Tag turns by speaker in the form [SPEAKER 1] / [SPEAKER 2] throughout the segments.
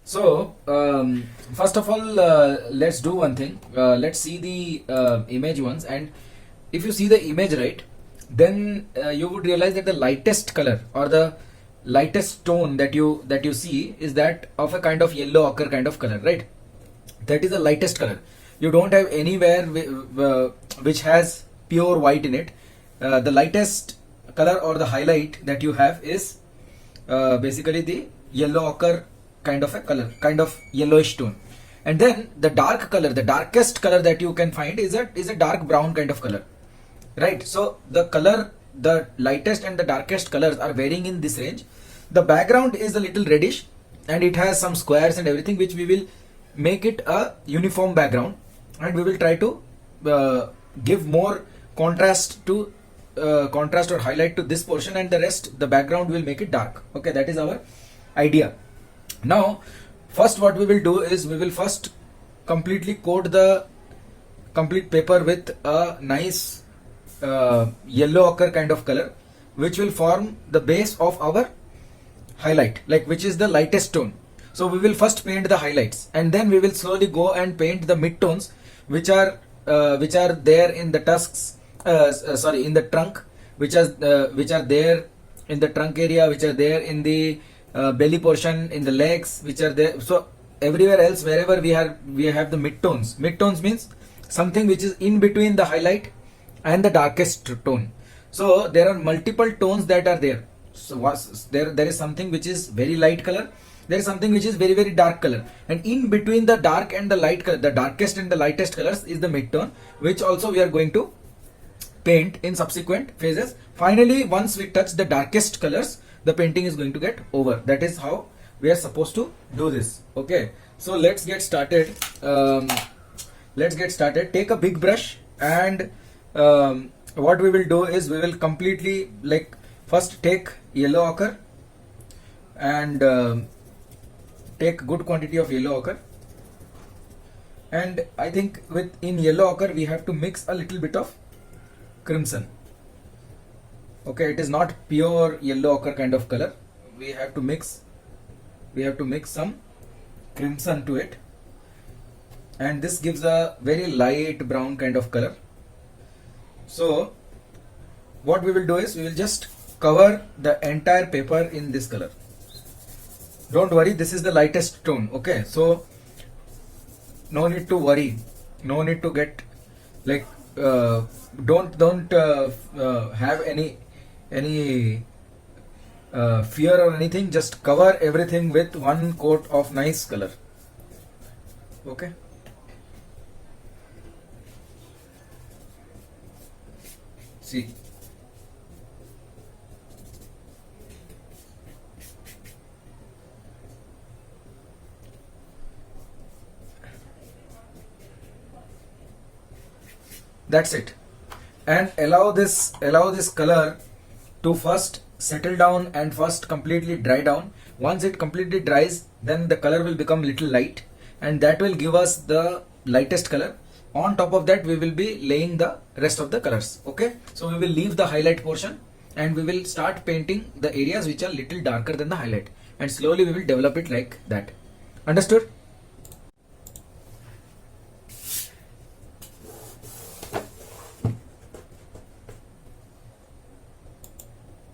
[SPEAKER 1] So first of all, let's do one thing. Let's see the image once, and if you see the image right, then you would realize that the lightest color or the lightest tone that you see is that of a kind of yellow ochre kind of color, right? That is the lightest color. You don't have anywhere which has pure white in it. The lightest color or the highlight that you have is basically the yellow ochre kind of a color, kind of yellowish tone. And then the dark color, the darkest color that you can find is a dark brown kind of color, right? So the color, the lightest and the darkest colors are varying in this range. The background is a little reddish and it has some squares and everything, which we will make it a uniform background, and we will try to give more contrast to contrast or highlight to this portion, and the rest, the background, will make it dark. Okay, that is our idea. Now first what we will do is we will first completely coat the complete paper with a nice yellow ochre kind of color, which will form the base of our highlight, like which is the lightest tone. So we will first paint the highlights, and then we will slowly go and paint the midtones, which are there in the tusks, in the trunk, which are there in the trunk area, which are there in the belly portion, in the legs, which are there. So everywhere else, wherever we have the midtones. Midtones means something which is in between the highlight and the darkest tone. So there are multiple tones that are there. So there is something which is very light color, there is something which is very, very dark color, and in between the dark and the light color, the darkest and the lightest colors, is the midtone, which also we are going to paint in subsequent phases. Finally, once we touch the darkest colors, the painting is going to get over. That is how we are supposed to do this. Okay, so let's get started. Take a big brush, and what we will do is we will completely, like, first take yellow ochre and take good quantity of yellow ochre. And I think in yellow ochre we have to mix a little bit of crimson. Okay, it is not pure yellow ochre kind of color. We have to mix some crimson to it, and this gives a very light brown kind of color. So what we will do is we will just cover the entire paper in this color. Don't worry, this is the lightest tone. Okay, so no need to worry, no need to get like don't have any fear or anything. Just cover everything with one coat of nice color. Okay, see, that's it. And allow this color to first settle down and first completely dry down. Once it completely dries, then the color will become little light, and that will give us the lightest color. On top of that, we will be laying the rest of the colors. Okay, so we will leave the highlight portion and we will start painting the areas which are little darker than the highlight, and slowly we will develop it like that. Understood?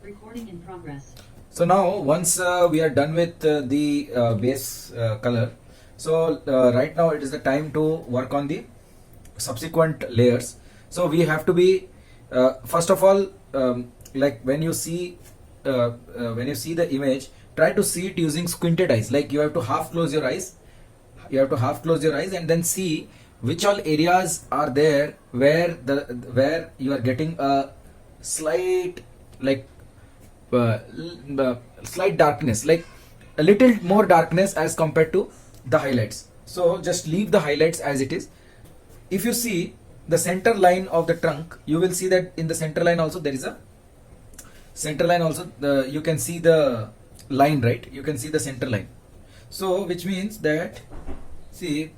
[SPEAKER 2] Recording in progress.
[SPEAKER 1] So now once we are done with the base color, so right now it is the time to work on the subsequent layers. So we have to be first of all, like when you see the image, try to see it using squinted eyes. Like you have to half close your eyes, and then see which all areas are there where you are getting a slight, like slight darkness, like a little more darkness as compared to the highlights. So just leave the highlights as it is. If you see the center line of the trunk, you will see that in the center line also there is a center line also. You can see the line, right? You can see the center line. So which means that, see,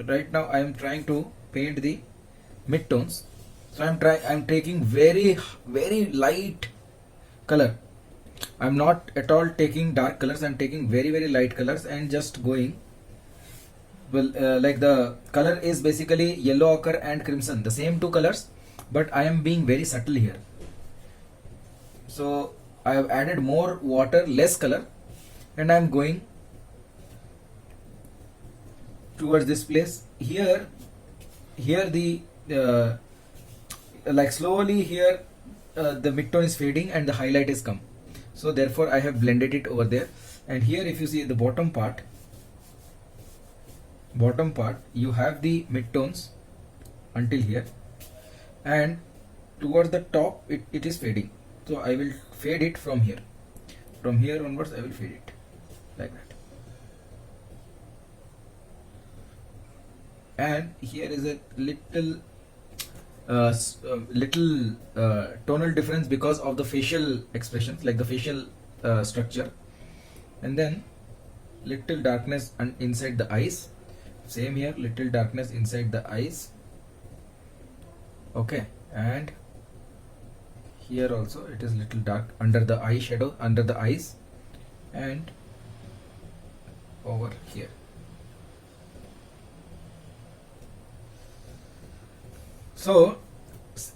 [SPEAKER 1] right now I am trying to paint the midtones. So I am taking very, very light color. I'm not at all taking dark colors, I'm taking very light colors and just going. Well, like the color is basically yellow ochre and crimson, the same two colors, but I am being very subtle here. So I have added more water, less color, and I am going towards this place. Here the like slowly here the midtone is fading and the highlight is come. So therefore I have blended it over there. And here if you see the bottom part, you have the midtones until here, and towards the top it is fading. So I will fade it from here. From here onwards I will fade it like that. And here is a little tonal difference because of the facial expressions, like the facial structure. And then little darkness inside the eyes. Same here, little darkness inside the eyes. Okay, and here also it is little dark under the eye shadow, under the eyes, and over here. So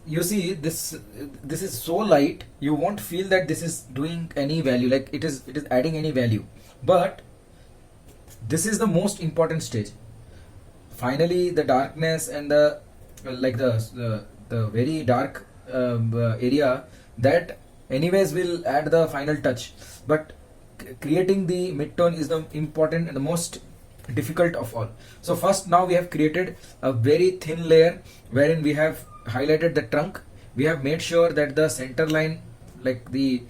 [SPEAKER 1] you see this is so light, you won't feel that this is doing any value, like it is adding any value. But this is the most important stage. Finally the darkness and the very dark area, that anyways will add the final touch, but creating the midtone is the important and the most difficult of all. So first, now we have created a very thin layer wherein we have highlighted the trunk. We have made sure that the center line, like the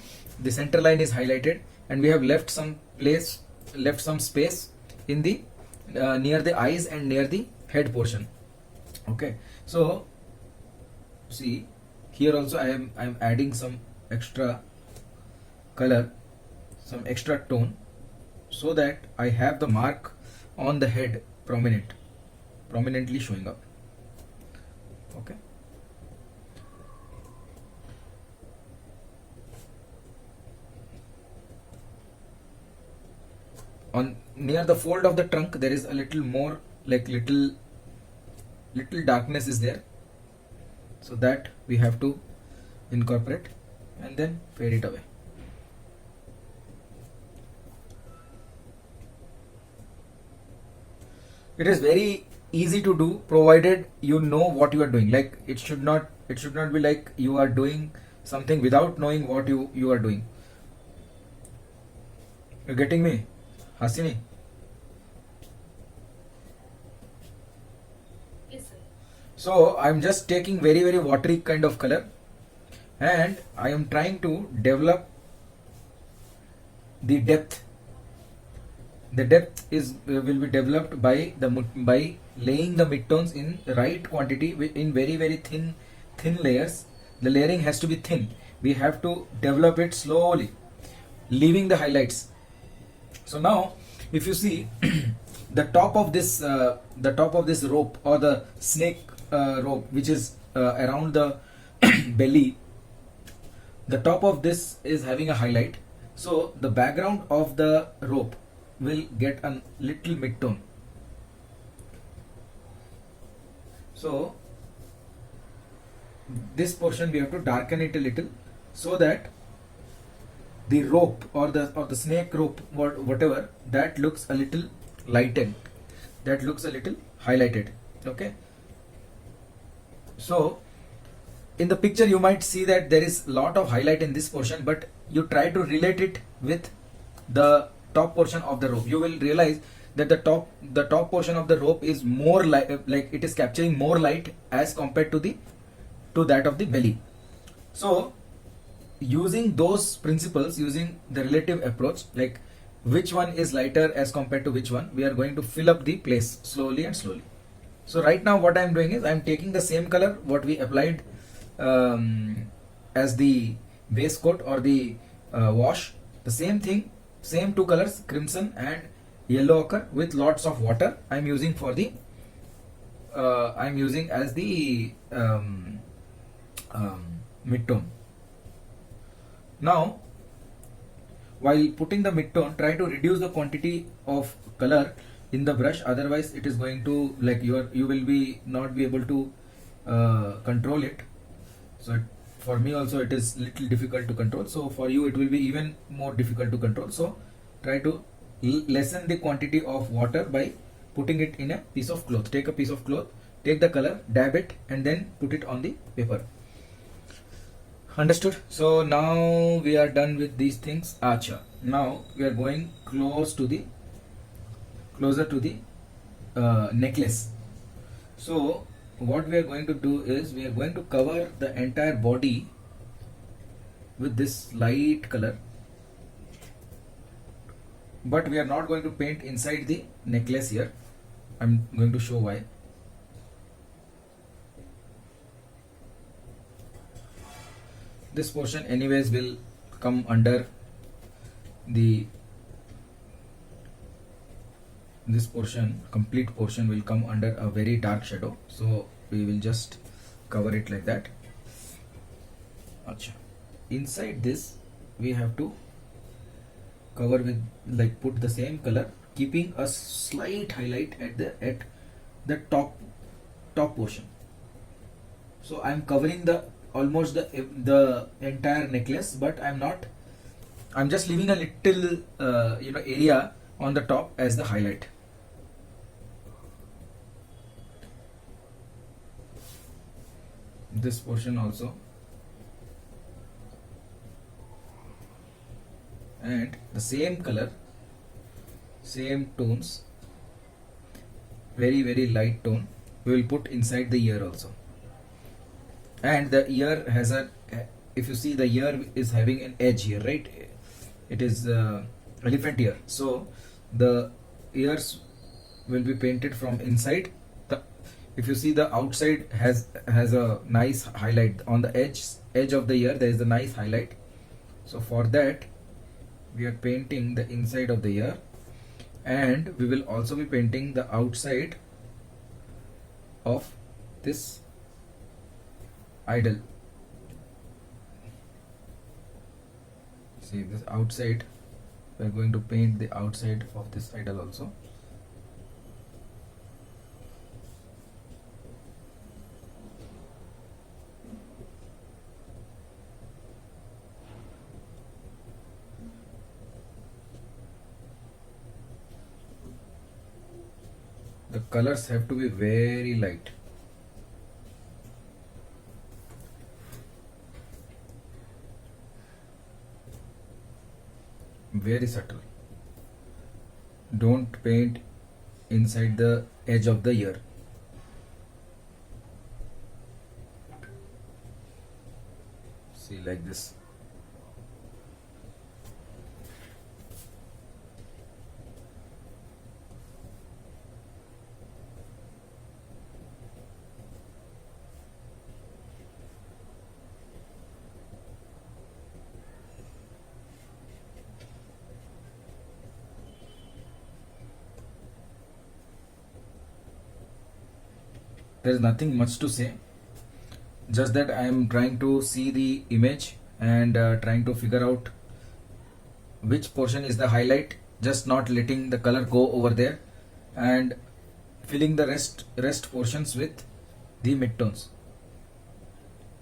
[SPEAKER 1] center line is highlighted, and we have left some space in the near the eyes and near the head portion. Okay, so see here also I am adding some extra color, some extra tone, so that I have the mark on the head prominently showing up. Okay, on near the fold of the trunk there is a little more, like little darkness is there, so that we have to incorporate and then fade it away. It is very easy to do, provided you know what you are doing. Like it should not be like you are doing something without knowing what you are doing. You getting me, Hasini?
[SPEAKER 3] Yes, sir.
[SPEAKER 1] So I'm just taking very watery kind of color, and I am trying to develop the depth. The depth will be developed by laying the midtones in right quantity in very thin layers. The layering has to be thin. We have to develop it slowly, leaving the highlights. So now if you see the top of this rope, or the snake rope, which is around the belly, the top of this is having a highlight. So the background of the rope will get a little midtone. So this portion we have to darken it a little, so that the rope or the snake rope, whatever, that looks a little lightened, that looks a little highlighted. Okay, so in the picture you might see that there is lot of highlight in this portion, but you try to relate it with the top portion of the rope. You will realize that the top portion of the rope is more like it is capturing more light as compared to that of the belly. So using those principles, using the relative approach, like which one is lighter as compared to which one, we are going to fill up the place slowly and slowly. So right now what I am doing is I am taking the same color what we applied as the base coat or the wash, the same thing, same two colors, crimson and yellow ochre, with lots of water. I am using for the I am using as the midtone. Now while putting the mid-tone, try to reduce the quantity of color in the brush, otherwise it is going to, like, you will be not be able to control it. So for me also it is little difficult to control, so for you it will be even more difficult to control. So try to lessen the quantity of water by putting it in a piece of cloth. Take a piece of cloth, take the color, dab it, and then put it on the paper. Understood? So now we are done with these things. Acha. Now we are going closer to the necklace. So what we are going to do is we are going to cover the entire body with this light color, but we are not going to paint inside the necklace here. I'm going to show why. This portion anyways will come under this portion, complete portion will come under a very dark shadow, so we will just cover it like that. Achha. Inside this we have to cover with, like, put the same color, keeping a slight highlight at the top portion. So I am covering almost the entire necklace, but I'm just leaving a little area on the top as the highlight. This portion also, and the same color, same tones, very very light tone we will put inside the ear also. And the ear has if you see, the ear is having an edge here, right? It is elephant ear, so the ears will be painted from inside. If you see, the outside has a nice highlight on the edge of the ear. There is a nice highlight. So for that we are painting the inside of the ear, and we will also be painting the outside of this idol. See, this outside, we are going to paint the outside of this idol also. The colors have to be very light. Very subtle. Don't paint inside the edge of the ear. See, like this. There is nothing much to say, just that I am trying to see the image and trying to figure out which portion is the highlight, just not letting the color go over there, and filling the rest portions with the midtones.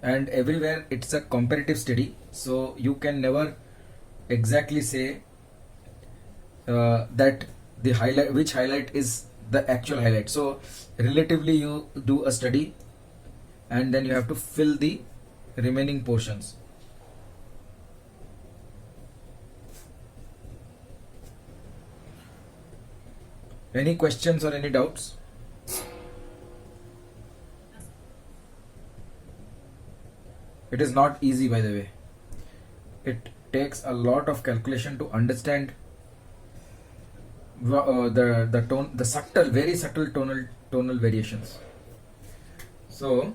[SPEAKER 1] And everywhere it's a comparative study, so you can never exactly say that the highlight, which highlight is the actual highlight. So relatively you do a study, and then you have to fill the remaining portions. Any questions or any doubts? It is not easy, by the way. It takes a lot of calculation to understand the tone, the subtle, very subtle tonal variations. So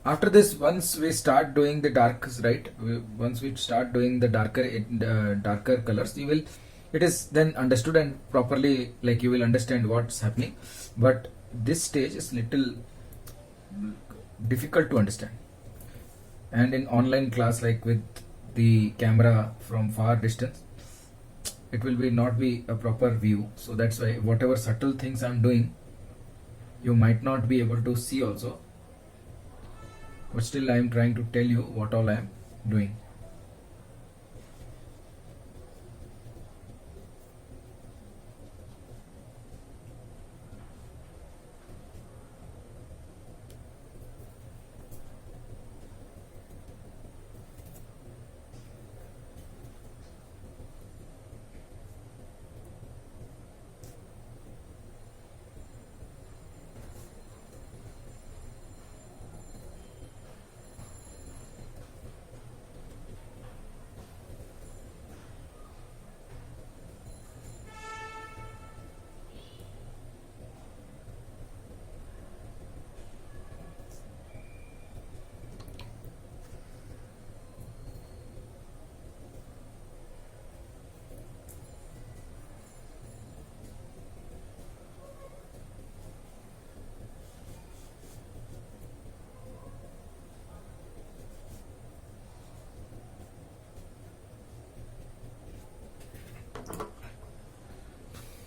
[SPEAKER 1] after this, once we start doing the darks, right? Once we start doing the darker colors, it is then understood and properly, like, you will understand what's happening. But this stage is little difficult to understand. and in online class, like with the camera from far distance, it will be not be a proper view. So that's why whatever subtle things I'm doing, you might not be able to see also, but still I am trying to tell you what all I am doing.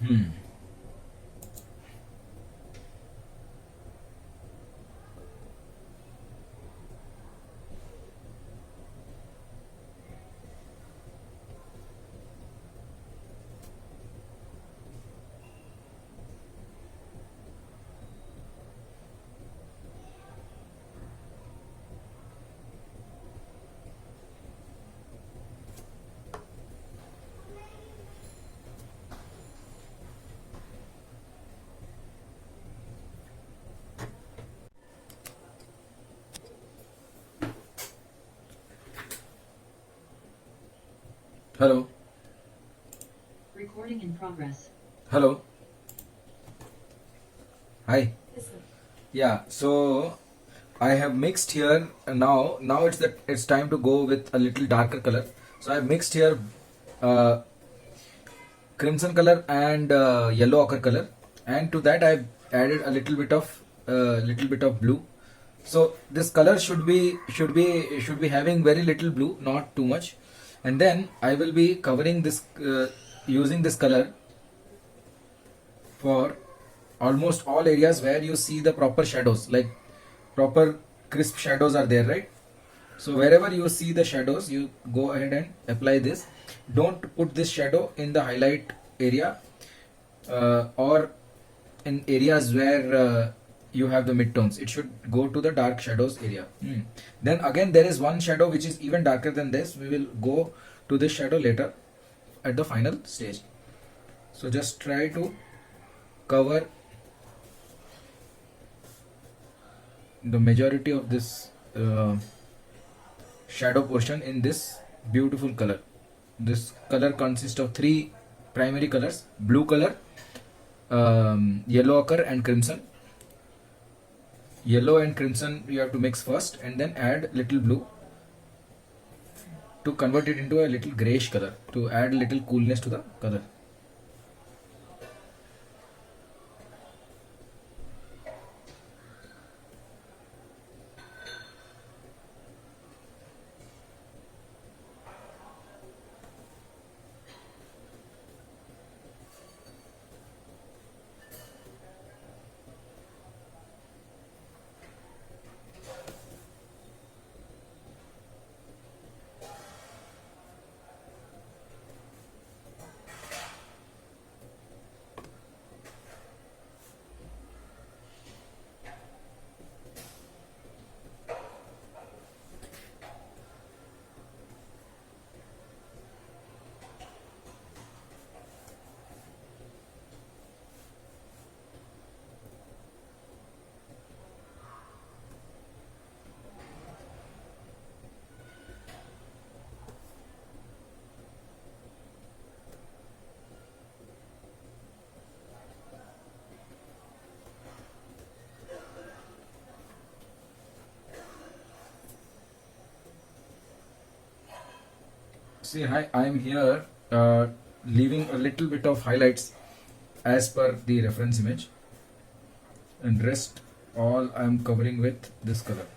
[SPEAKER 1] Hmm. Hello.
[SPEAKER 2] Recording in progress.
[SPEAKER 1] Hello. Hi. Yeah, so I have mixed here now it's time to go with a little darker color. So I have mixed here uh, crimson color and yellow ochre color, and to that I've added a little bit of blue. So this color should be having very little blue, not too much. And then I will be covering this using this color for almost all areas where you see the proper shadows, like proper crisp shadows are there, right? So wherever you see the shadows, you go ahead and apply this. Don't put this shadow in the highlight area or in areas where you have the midtones. It should go to the dark shadows area. Then again there is one shadow which is even darker than this. We will go to this shadow later at the final stage. So just try to cover the majority of this shadow portion in this beautiful color. This color consists of three primary colors: blue color, yellow ochre and crimson. Yellow and crimson you have to mix first and then add little blue to convert it into a little grayish color, to add a little coolness to the color. See, hi, I am here leaving a little bit of highlights as per the reference image, and rest all I am covering with this color.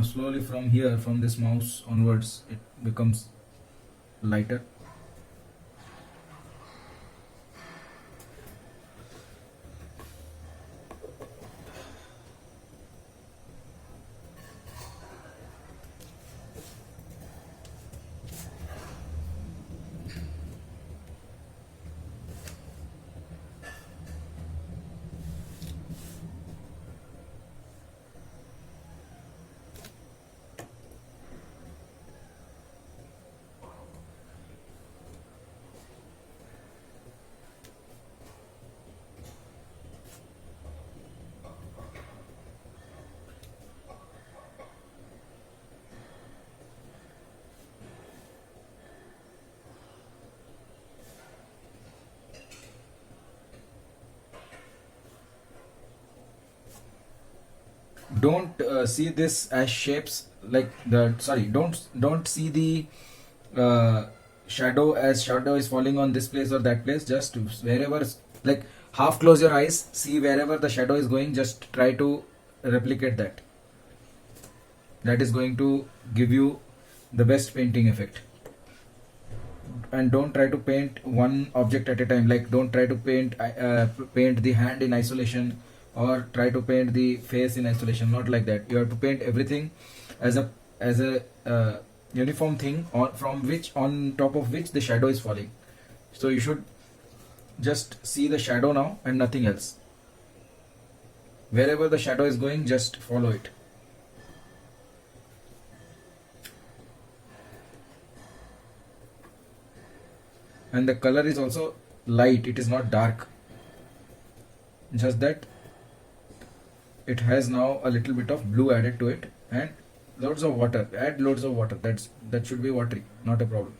[SPEAKER 1] Now slowly from here, from this mouse onwards, it becomes lighter. Don't see this as shapes like the sorry. Don't see the shadow as shadow is falling on this place or that place. Just wherever, like half close your eyes, see wherever the shadow is going. Just try to replicate that. That is going to give you the best painting effect. And don't try to paint one object at a time. Like don't try to paint the hand in isolation, or try to paint the face in isolation. Not like that. You have to paint everything as a uniform thing on top of which the shadow is falling. So you should just see the shadow now and nothing else. Wherever the shadow is going, just follow it. And the color is also light, it is not dark, just that it has now a little bit of blue added to it, and loads of water. Add loads of water. That should be watery, not a problem.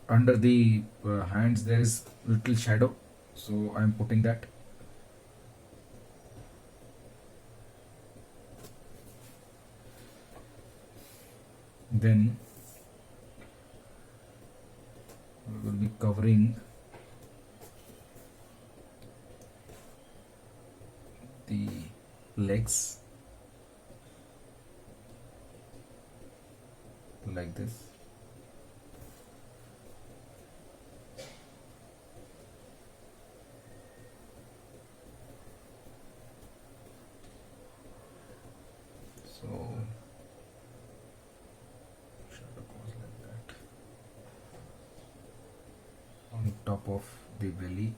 [SPEAKER 1] Under the hands there is little shadow, so I am putting that. Then we will be covering the legs like this. So shadow goes like that on top of the belly.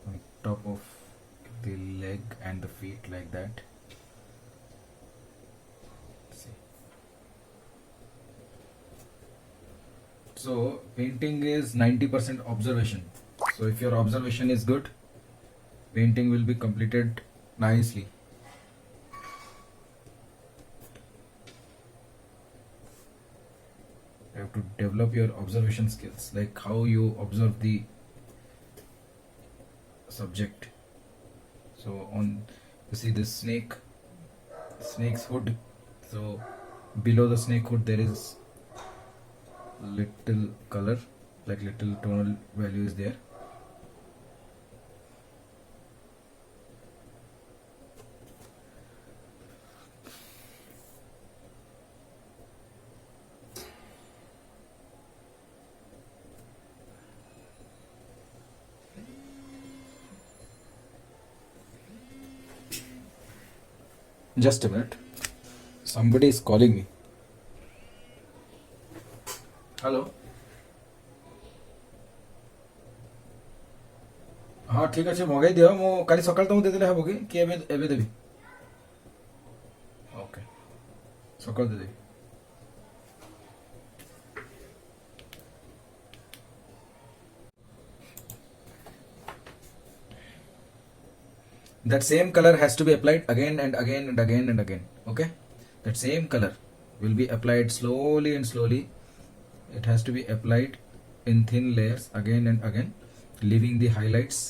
[SPEAKER 1] On top of the leg and the feet like that. See. So painting is 90% observation. So if your observation is good, painting will be completed nicely. You have have to develop your observation skills, like how you observe the subject. So on, you see this snake's hood. So below the snake hood there is little color, like little tonal value is there. Just a minute. Somebody is calling me. Hello. हाँ ठीक अच्छे मगाई दियो मो काली सकाळ तो देदेले हबो कि एबे एबे देबी ओके सकाळ दे देबी that same color has to be applied again and again and again and again. Okay, that same color will be applied slowly and slowly. It has to be applied in thin layers again and again, leaving the highlights.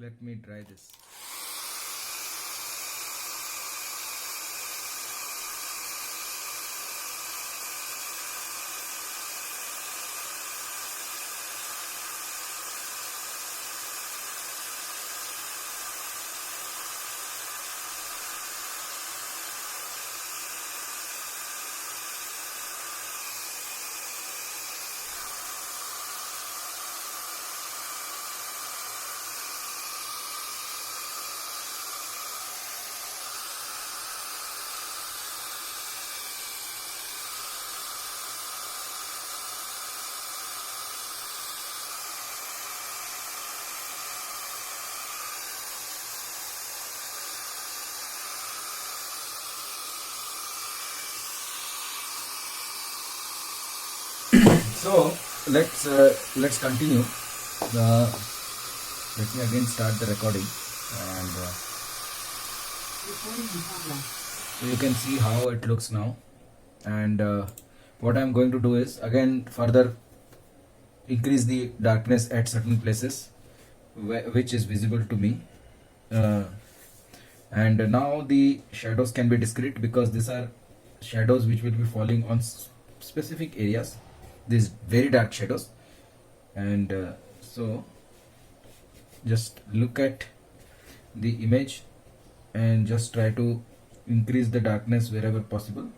[SPEAKER 1] Let me try this. So let's continue. Let me again start the recording, and
[SPEAKER 2] Recording in progress.
[SPEAKER 1] so you can see how it looks now. And what I'm going to do is again further increase the darkness at certain places which is visible to me. And now the shadows can be discrete because these are shadows which will be falling on specific areas, these very dark shadows. And so just look at the image and just try to increase the darkness wherever possible.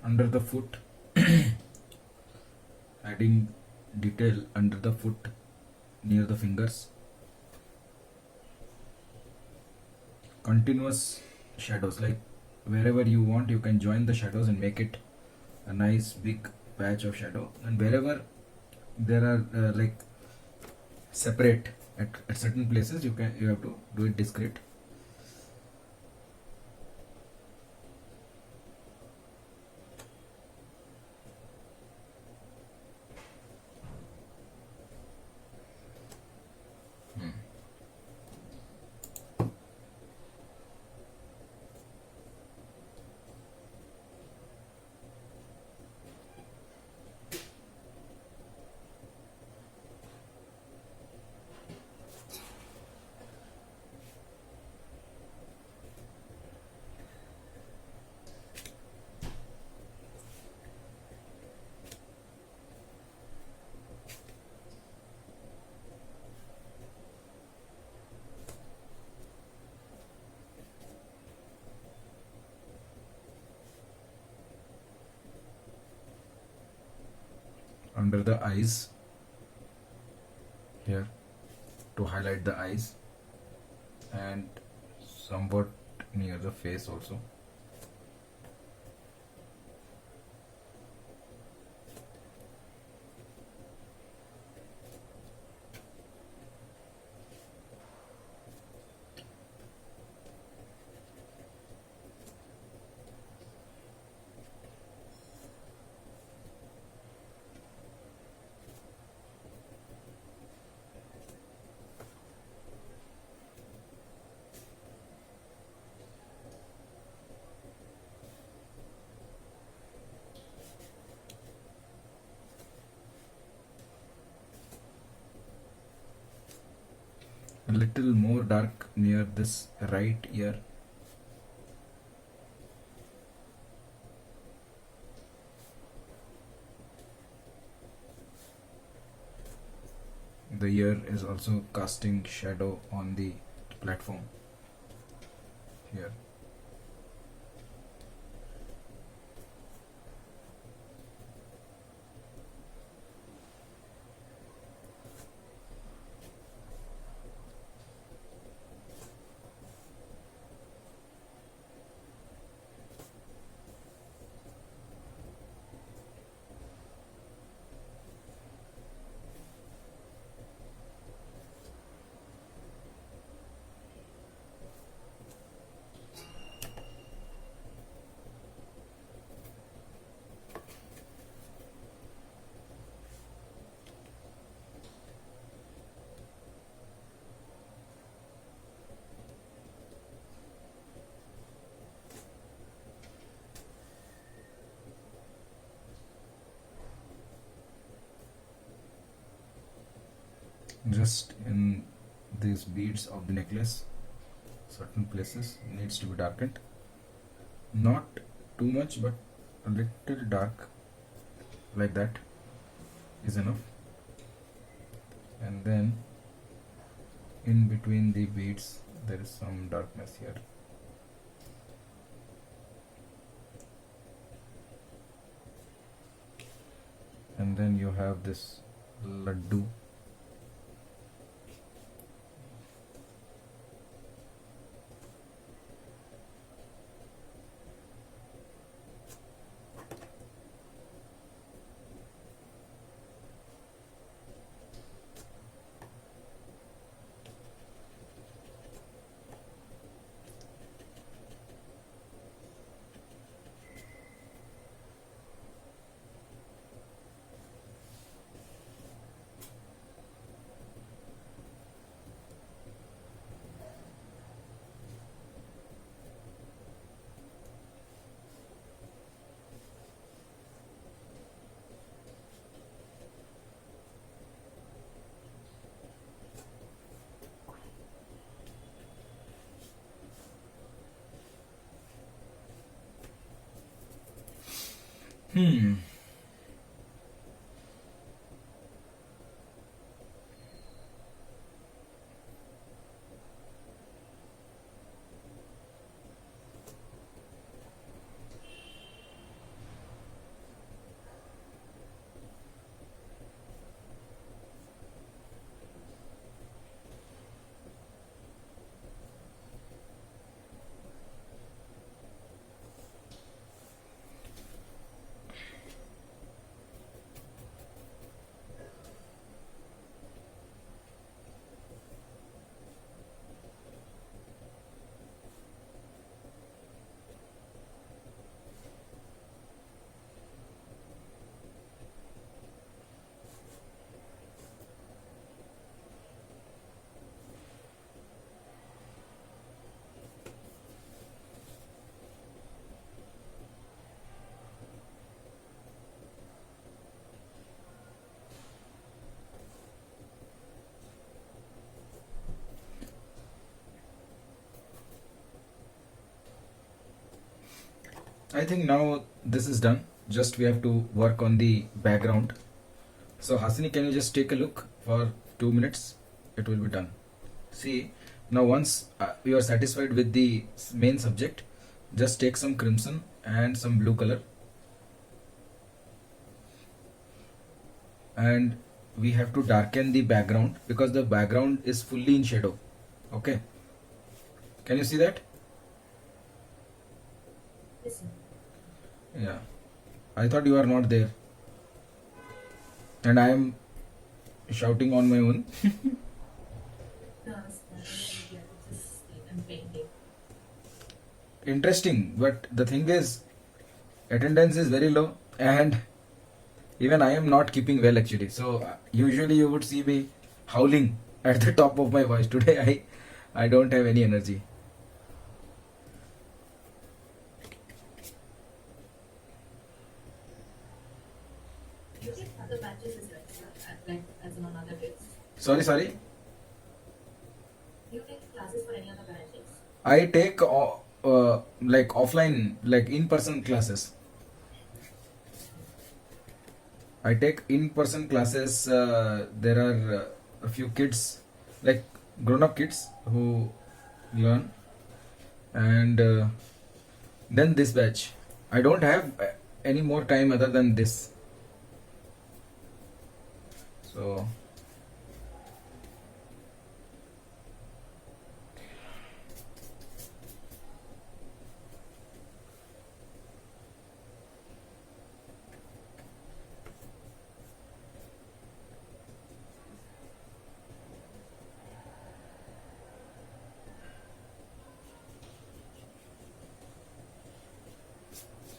[SPEAKER 1] under the foot, adding detail under the foot near the fingers. Continuous shadows, like wherever you want you can join the shadows and make it a nice big patch of shadow, and wherever there are like separate at certain places you have to do it discrete. Under the eyes here to highlight the eyes, and somewhat near the face also. A little more dark near this right ear. The ear is also casting shadow on the platform here. Just in these beads of the necklace, certain places needs to be darkened, not too much but a little dark, like that is enough. And then in between the beads there is some darkness here. And then you have this laddu. Hmm. I think now this is done. Just we have to work on the background. So Hasini, can you just take a look for 2 minutes? It will be done. See, now once you are satisfied with the main subject, just take some crimson and some blue color, and we have to darken the background because the background is fully in shadow. Okay, can you see that?
[SPEAKER 3] Yes, sir.
[SPEAKER 1] Yeah, I thought you are not there, and I am shouting on my own.
[SPEAKER 3] No, I was just I'm painting.
[SPEAKER 1] Interesting, but the thing is, attendance is very low, and even I am not keeping well actually. So usually you would see me howling at the top of my voice. Today I don't have any energy.
[SPEAKER 3] You take other batches as well, sir, like as in on other days.
[SPEAKER 1] Sorry.
[SPEAKER 3] You take classes for any other batches?
[SPEAKER 1] I take like offline, like in-person classes. I take in-person classes. There are a few kids, like grown-up kids, who learn, and then this batch. I don't have any more time other than this. So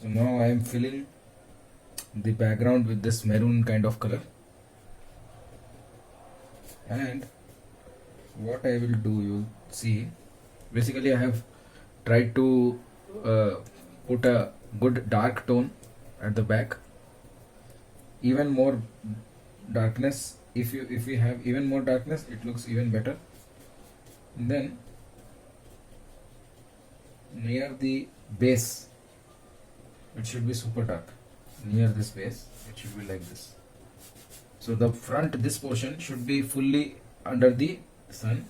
[SPEAKER 1] now I am filling the background with this maroon kind of color, and what I will do, you see, basically I have tried to put a good dark tone at the back, even more darkness. If you have even more darkness, it looks even better. And then near the base, it should be super dark. Near this base, it should be like this. So the front, this portion should be fully under the sun,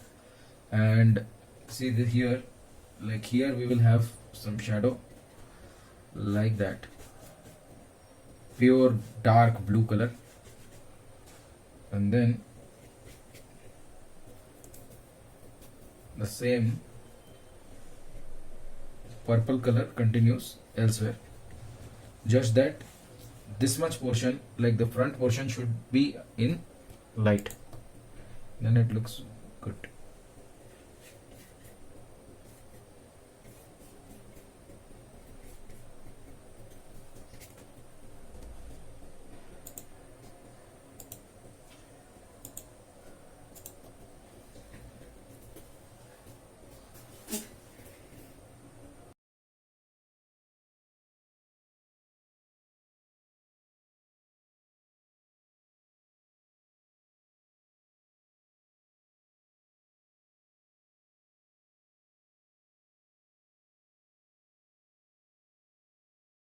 [SPEAKER 1] and see the here, like here we will have some shadow like that, pure dark blue color, and then the same purple color continues elsewhere, just that this much portion, like the front portion, should be in light, then it looks good.